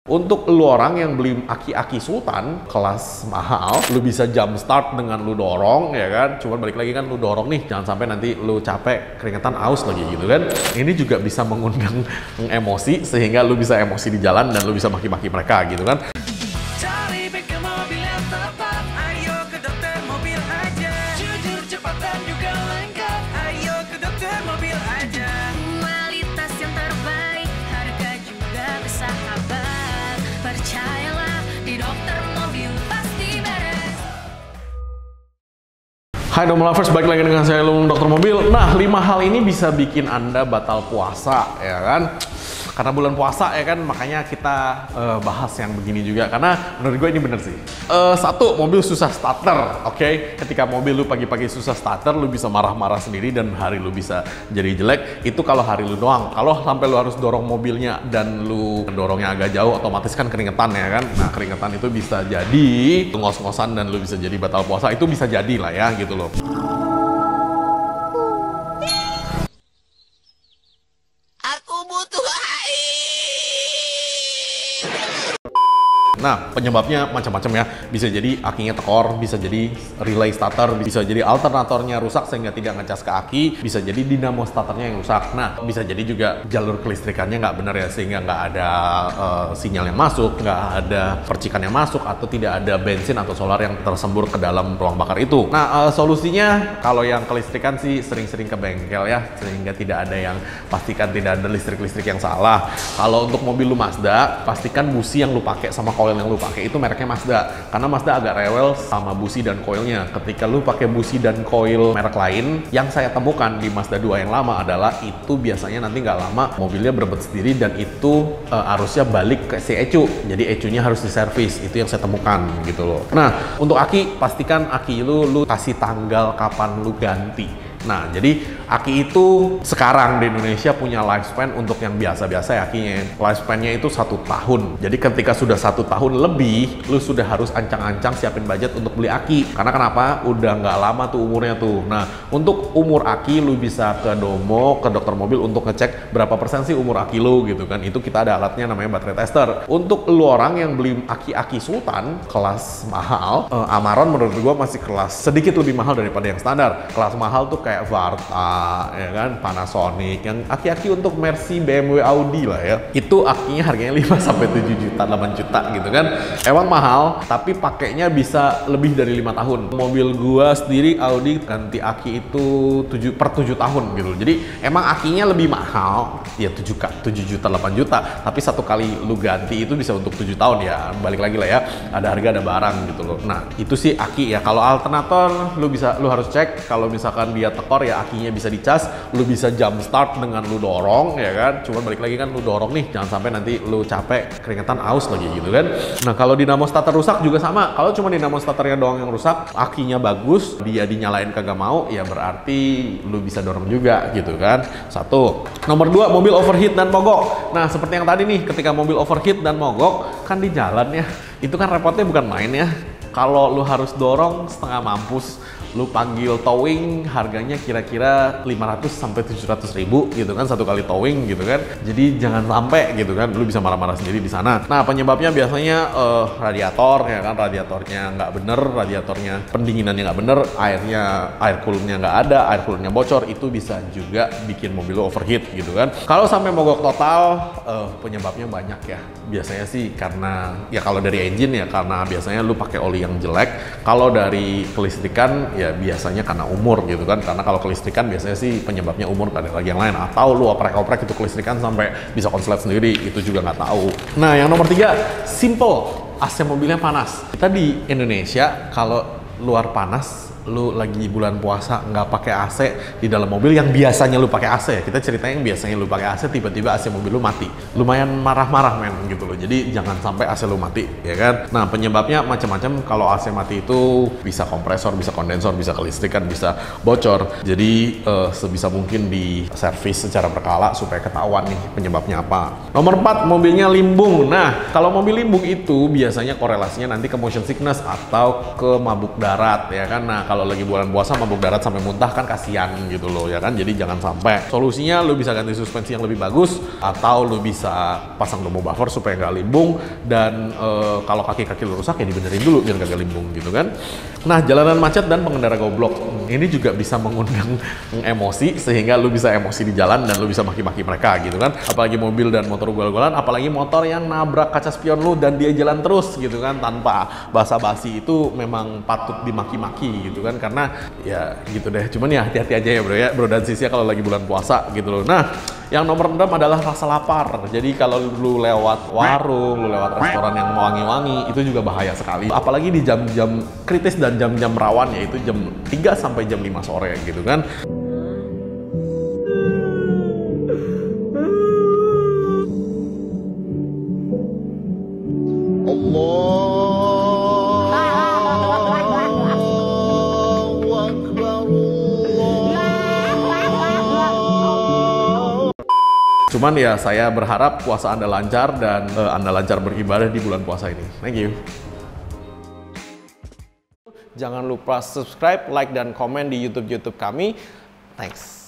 Untuk lu orang yang beli aki-aki Sultan kelas mahal, lu bisa jump start dengan lu dorong, ya kan? Cuman balik lagi kan lu dorong nih, jangan sampai nanti lu capek, keringetan, aus lagi gitu kan. Ini juga bisa mengundang emosi, sehingga lu bisa emosi di jalan dan lu bisa maki-maki mereka gitu kan. Cari bengkel mobil yang tepat, ayo ke Dokter Mobil aja. Jujur, cepat dan juga lengkap, ayo ke Dokter Mobil aja. Kualitas yang terbaik, harga juga bersahabat. Percayalah, di Dokter Mobil pasti beres. Hai Dom Lovers, balik lagi dengan saya Lung Dokter Mobil. Nah, 5 hal ini bisa bikin Anda batal puasa, ya kan? Karena bulan puasa ya kan, makanya kita bahas yang begini juga. Karena menurut gue ini bener sih. Satu, mobil susah starter, oke? Ketika mobil lu pagi-pagi susah starter, lu bisa marah-marah sendiri dan hari lu bisa jadi jelek. Itu kalau hari lu doang. Kalau sampai lu harus dorong mobilnya dan lu dorongnya agak jauh, otomatis kan keringetan ya kan? Nah, keringetan itu bisa jadi ngos-ngosan dan lu bisa jadi batal puasa. Itu bisa jadi lah ya gitu loh. Nah, penyebabnya macam-macam ya. Bisa jadi akinya tekor, bisa jadi relay starter, bisa jadi alternatornya rusak sehingga tidak ngecas ke aki, bisa jadi dinamo starternya yang rusak. Nah, bisa jadi juga jalur kelistrikannya nggak benar ya, sehingga nggak ada sinyal yang masuk, nggak ada percikan yang masuk, atau tidak ada bensin atau solar yang tersembur ke dalam ruang bakar itu. Nah, solusinya kalau yang kelistrikan sih sering-sering ke bengkel ya, sehingga tidak ada yang pastikan tidak ada listrik-listrik yang salah. Kalau untuk mobil lu Mazda, pastikan busi yang lu pakai sama coil yang lu pakai itu mereknya Mazda, karena Mazda agak rewel sama busi dan coilnya. Ketika lu pakai busi dan coil merek lain, yang saya temukan di Mazda 2 yang lama adalah itu biasanya nanti nggak lama mobilnya berebut sendiri dan itu arusnya balik ke si ECU, jadi ECU-nya harus diservis. Itu yang saya temukan gitu loh. Nah, untuk aki, pastikan aki lu kasih tanggal kapan lu ganti. Nah, jadi aki itu sekarang di Indonesia punya lifespan untuk yang biasa-biasa ya akinya. Lifespan-nya itu 1 tahun. Jadi ketika sudah 1 tahun lebih, lu sudah harus ancang-ancang siapin budget untuk beli aki. Karena kenapa? Udah nggak lama tuh umurnya tuh. Nah, untuk umur aki, lu bisa ke Domo, ke dokter mobil untuk ngecek berapa persen sih umur aki lu gitu kan. Itu kita ada alatnya namanya baterai tester. Untuk lu orang yang beli aki-aki Sultan kelas mahal, Amarok menurut gua masih kelas sedikit lebih mahal daripada yang standar. Kelas mahal tuh kayak Varta, ya kan, Panasonic, yang aki-aki untuk Mercy, BMW, Audi lah ya. Itu akinya harganya 5-7 juta, 8 juta gitu kan. Emang mahal, tapi pakainya bisa lebih dari 5 tahun. Mobil gua sendiri Audi ganti aki itu 7 tahun gitu. Jadi emang akinya lebih mahal, ya 7 juta, 8 juta. Tapi satu kali lu ganti itu bisa untuk 7 tahun ya. Balik lagi lah ya, ada harga ada barang gitu loh. Nah, itu sih aki ya. Kalau alternator lu harus cek. Kalau misalkan dia tekor ya akinya bisa dicas, lu bisa jump start dengan lu dorong ya kan. Cuman balik lagi kan lu dorong nih, jangan sampai nanti lu capek, keringetan, aus lagi gitu kan. Nah, kalau dinamo starter rusak juga sama. Kalau cuma dinamo starternya doang yang rusak, akinya bagus, dia dinyalain kagak mau, ya berarti lu bisa dorong juga gitu kan. Satu. Nomor 2, mobil overheat dan mogok. Nah, seperti yang tadi nih, ketika mobil overheat dan mogok kan di jalan ya, itu kan repotnya bukan main ya. Kalau lu harus dorong setengah mampus, lu panggil towing, harganya kira-kira 500 sampai 700 ribu gitu kan, satu kali towing gitu kan. Jadi jangan sampai gitu kan, lu bisa marah-marah sendiri di sana. Nah, penyebabnya biasanya radiator ya kan, radiatornya nggak bener, radiatornya pendinginannya nggak bener, air coolnya nggak ada, air coolnya bocor, itu bisa juga bikin mobil lu overheat gitu kan. Kalau sampai mogok total, penyebabnya banyak ya. Biasanya sih karena, ya kalau dari engine ya karena biasanya lu pakai oli yang jelek. Kalau dari kelistrikan ya biasanya karena umur gitu kan, karena kalau kelistrikan biasanya sih penyebabnya umur, gak ada lagi yang lain. Atau lu oprek-oprek itu kelistrikan sampai bisa konslet sendiri, itu juga nggak tahu. Nah, yang nomor 3, simple, AC mobilnya panas. Kita di Indonesia kalau luar panas, lu lagi bulan puasa nggak pakai AC di dalam mobil yang biasanya lu pakai AC ya. Kita ceritanya yang biasanya lu pakai AC, tiba-tiba AC mobil lu mati, lumayan marah-marah men gitu loh. Jadi jangan sampai AC lu mati ya kan. Nah, penyebabnya macam-macam. Kalau AC mati itu bisa kompresor, bisa kondensor, bisa kelistrikan, bisa bocor. Jadi sebisa mungkin di servis secara berkala supaya ketahuan nih penyebabnya apa. Nomor 4, mobilnya limbung. Nah, kalau mobil limbung itu biasanya korelasinya nanti ke motion sickness atau ke mabuk darat ya kan. Nah, kalau kalau lagi bulan puasa mabuk darat sampai muntah kan kasihan gitu loh ya kan. Jadi jangan sampai. Solusinya lu bisa ganti suspensi yang lebih bagus, atau lu bisa pasang Domo buffer supaya nggak limbung, dan kalau kaki-kaki lu rusak ya dibenerin dulu biar gak limbung gitu kan. Nah, jalanan macet dan pengendara goblok ini juga bisa mengundang emosi, sehingga lu bisa emosi di jalan dan lu bisa maki-maki mereka gitu kan. Apalagi mobil dan motor ugal-ugalan, apalagi motor yang nabrak kaca spion lu dan dia jalan terus gitu kan tanpa basa-basi, itu memang patut dimaki-maki gitu kan, karena ya gitu deh. Cuman ya hati-hati aja ya bro dan sis ya kalau lagi bulan puasa gitu loh. Nah, yang nomor 6 adalah rasa lapar. Jadi kalau lu lewat warung, lu lewat restoran yang wangi-wangi, itu juga bahaya sekali. Apalagi di jam-jam kritis dan jam-jam rawan, yaitu jam 3 sampai jam 5 sore gitu kan. Cuman ya saya berharap puasa Anda lancar dan Anda lancar beribadah di bulan puasa ini. Thank you. Jangan lupa subscribe, like, dan komen di YouTube kami. Thanks.